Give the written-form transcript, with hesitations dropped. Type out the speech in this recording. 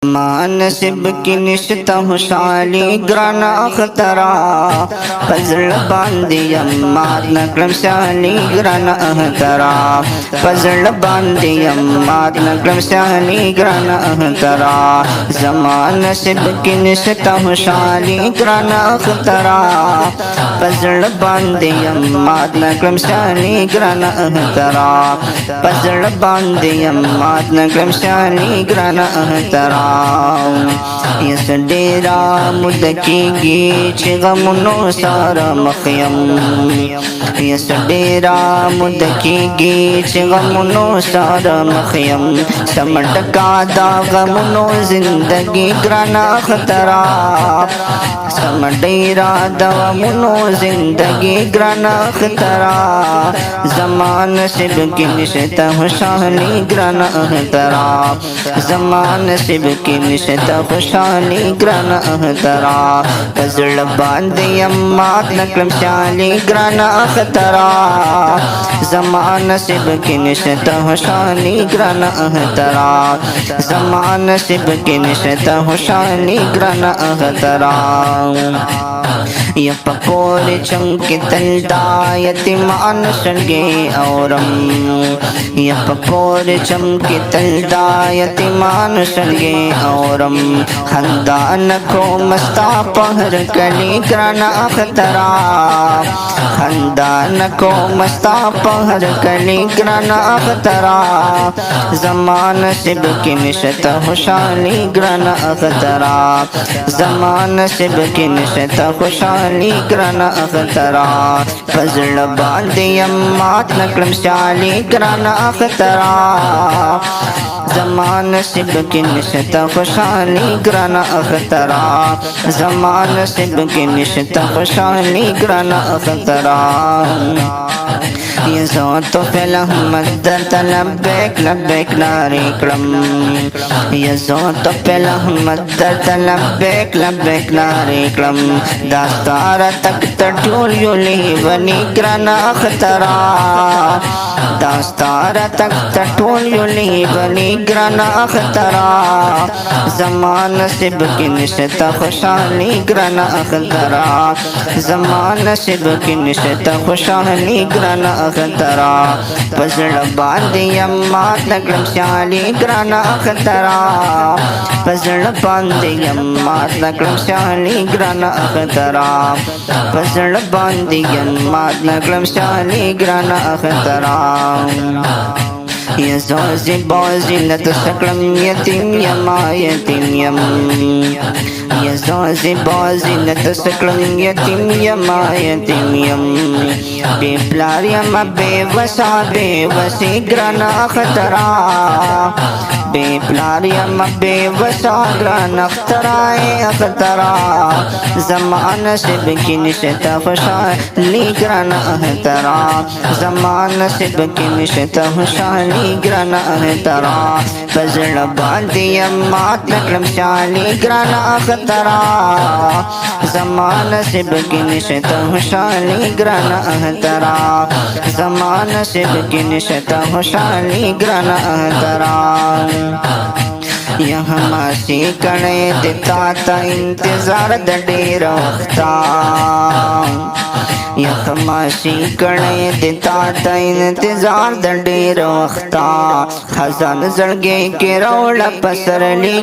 नसीब की निश्ता खुशाली ग्राना अख्तरा फजल बांधी अम्माद नक्रम शाली ग्राना अख्तरा फजल बांधी अम्माद नक्रम शाली ग्राना अख्तरा ज़मान नसीब की निश्ता खुशाली ग्राना अख्तरा फजल बांधी अम्माद नक्रम शाली ग्राना अख्तरा फजल बांधी अम्माद नक्रम शाली ग्राना अख्तरा यस डेरा मुदकी गीच गमुनो सारा मखयम यस डेरा मुदकी गीच गमुनो सारा मखयम समटका दा गमुनो जिंदगी ग्राना खतरा समडेरा दमुनो जिंदगी ग्राना खतरा ज़मान नसीब की निश्ता खुशाली ग्राना अख्तरा ज़मान नसीब की निश्ता खुशाली ग्राना अख्तरा फजल बांधी अम्माद नक्रम शाली ग्राना अख्तरा ज़मान नसीब की निश्ता खुशाली ग्राना अख्तरा ज़मान नसीब की निश्ता खुशाली ग्राना अख्तरा यपकोर चमके तलदा यतीमान संगे औरम यपकोर चमके तलदा यतीमान संगे औरम खंदान को मस्ता पहर कली ग्राना अख्तरा खंदान को मस्ता पहर कली ग्राना अख्तरा ज़मान नसीब की निश्ता खुशाली ग्राना अख्तरा ज़मान नसीब की निश्ता खुशाली ग्राना अख्तरा फजल बांधी अम्माद नक्रम शाली ग्राना अख्तरा ज़मान नसीब की निश्ता खुशाली ग्राना अख्तरा ज़मान नसीब की निश्ता खुशाली ग्राना अख्तरा ये तो पहला मदद लब्बैक लब्बैक नारे क्रम ये तो पहला मदद लब्बैक लब्बैक नारे क्रम दास्तार तक तटूल युली बनी ग्राना अख्तरा दास्तार तक तटूल युली बनी ग्राना अख्तरा ज़मान नसीब की निश्ता खुशाली ग्राना अख्तरा ज़मान नसीब की निश्ता खुशाली ग्राना अख्तरा फजल बांधी अम्माद नक्रम शाली ग्राना अख्तरा फजल बांधी अम्माद नक्रम शाली ग्राना अख्तरा फजल बांधी अम्माद नक्रम शाली ग्राना अख्तरा ये ज़ोज़ी बोज़ी लत सकलम यतीम यमा यतीम यम ये ज़ोज़ी बोज़ी लत सकलम यतीम यमा यतीम यम बेप्लार यमा बेवसा बेवसी ग्राना अख्तरा बेप्लार यमा बेवसा ग्राना अख्तरा अख्तरा ज़मान नसीब की निश्ता खुशाली ग्राना अख्तरा ज़मान नसीब की निश्ता खुशाली ग्राना अख्तरा फजल बांधी अम्माद नक्रम शाली ग्राना अख्तरा ज़मान नसीब की निश्ता खुशाली ग्राना अख्तरा ज़मान नसीब की निश्ता खुशाली ग्राना अख्तरा यहाँ मासी कणे देता ता इंतजार दडेर वक्ता यह मासी कणे देता ता इंतजार दडेर वक्ता खजान जड़गे के रौला पसरली